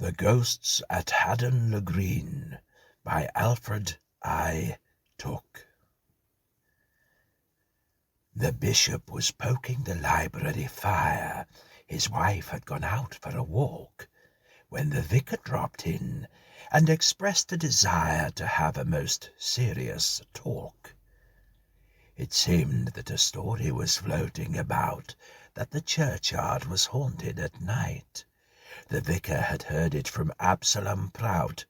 The Ghosts at Hadden le Green by Alfred I. Took. The bishop was poking the library fire. His wife had gone out for a walk, when the vicar dropped in and expressed a desire to have a most serious talk. It seemed that a story was floating about that the churchyard was haunted at night. The vicar had heard it from Absalom Prout,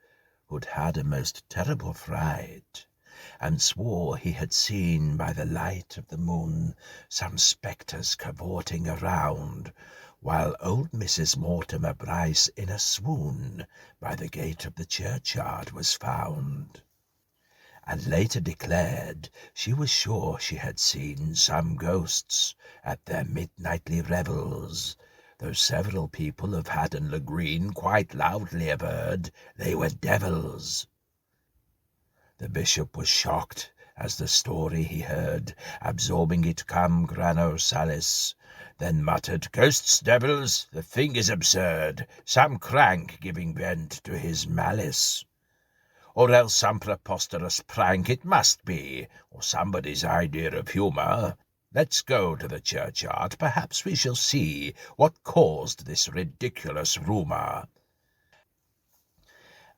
who'd had a most terrible fright, and swore he had seen by the light of the moon some spectres cavorting around, while old Mrs. Mortimer Bryce in a swoon by the gate of the churchyard was found, and later declared she was sure she had seen some ghosts at their midnightly revels, though several people of Hadden le Green quite loudly averred they were devils. The bishop was shocked as the story he heard, absorbing it cum grano salis, then muttered, "Ghosts, devils, the thing is absurd, some crank giving vent to his malice. Or else some preposterous prank it must be, or somebody's idea of humour. Let's go to the churchyard, perhaps we shall see what caused this ridiculous rumour."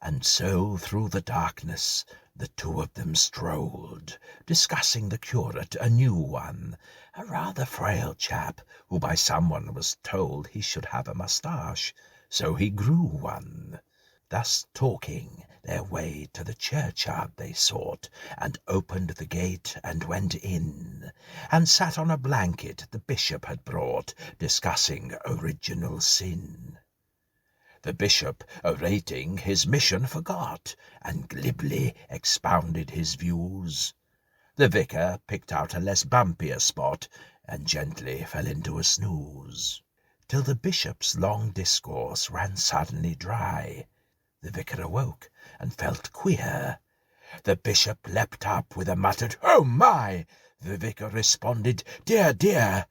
And so through the darkness the two of them strolled, discussing the curate, a new one, a rather frail chap, who by someone was told he should have a moustache, so he grew one. Thus talking, their way to the churchyard they sought, and opened the gate and went in, and sat on a blanket the bishop had brought, discussing original sin. The bishop, orating, his mission forgot, and glibly expounded his views. The vicar picked out a less bumpier spot, and gently fell into a snooze, till the bishop's long discourse ran suddenly dry. The vicar awoke and felt queer. The bishop leapt up with a muttered, "Oh my!" The vicar responded, "Dear, dear!"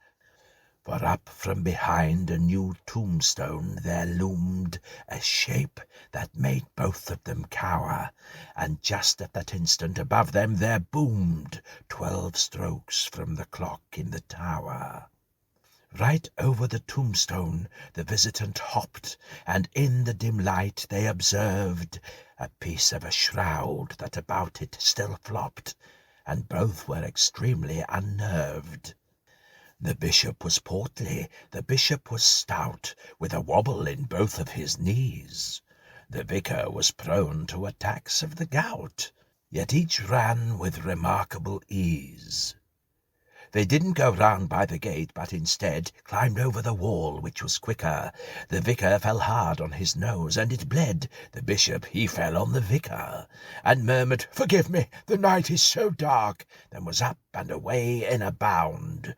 For up from behind a new tombstone there loomed a shape that made both of them cower, and just at that instant above them there boomed 12 strokes from the clock in the tower. Right over the tombstone the visitant hopped, and in the dim light they observed a piece of a shroud that about it still flopped, and both were extremely unnerved. The bishop was portly, the bishop was stout, with a wobble in both of his knees. The vicar was prone to attacks of the gout, yet each ran with remarkable ease. They didn't go round by the gate, but instead climbed over the wall, which was quicker. The vicar fell hard on his nose, and it bled. The bishop, he fell on the vicar, and murmured, "Forgive me, the night is so dark," then was up and away in a bound.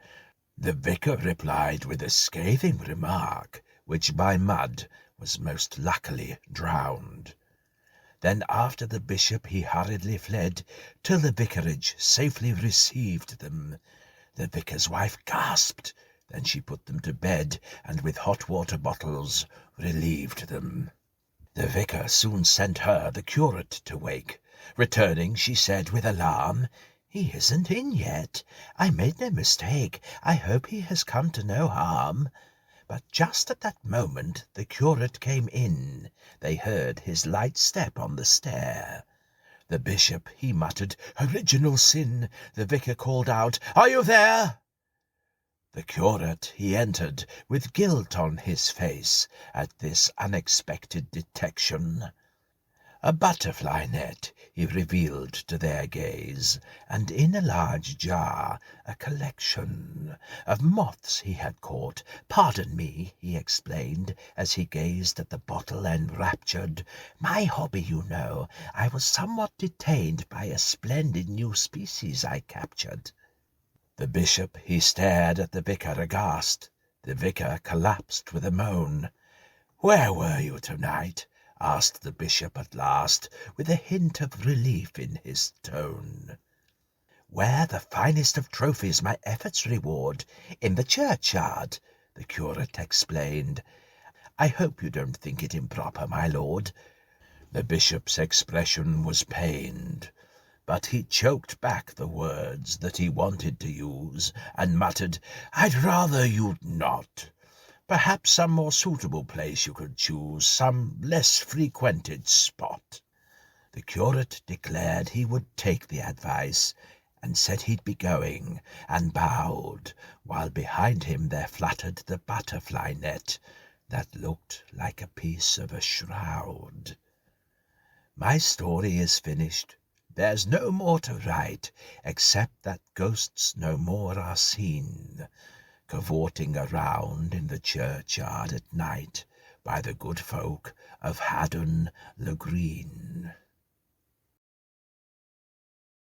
The vicar replied with a scathing remark, which by mud was most luckily drowned. Then after the bishop he hurriedly fled, till the vicarage safely received them. The vicar's wife gasped, then she put them to bed, and with hot water bottles relieved them. The vicar soon sent her, the curate, to wake. Returning, she said with alarm, "He isn't in yet. I made no mistake. I hope he has come to no harm." But just at that moment the curate came in. They heard his light step on the stair. The bishop, he muttered, "Original sin." The vicar called out, "Are you there?" The curate, he entered, with guilt on his face at this unexpected detection. A butterfly net he revealed to their gaze, and in a large jar a collection of moths he had caught. "Pardon me," he explained, as he gazed at the bottle enraptured. "My hobby, you know. I was somewhat detained by a splendid new species I captured." The bishop, he stared at the vicar aghast. The vicar collapsed with a moan. "Where were you tonight?" asked the bishop at last, with a hint of relief in his tone. "Where the finest of trophies my efforts reward, in the churchyard," the curate explained. I hope you don't think it improper, my lord." The bishop's expression was pained, but he choked back the words that he wanted to use and muttered, "I'd rather you'd not. Perhaps some more suitable place you could choose, some less frequented spot." The curate declared he would take the advice, and said he'd be going, and bowed, while behind him there fluttered the butterfly net that looked like a piece of a shroud. My story is finished. There's no more to write, except that ghosts no more are seen, cavorting around in the churchyard at night by the good folk of Hadden le Green.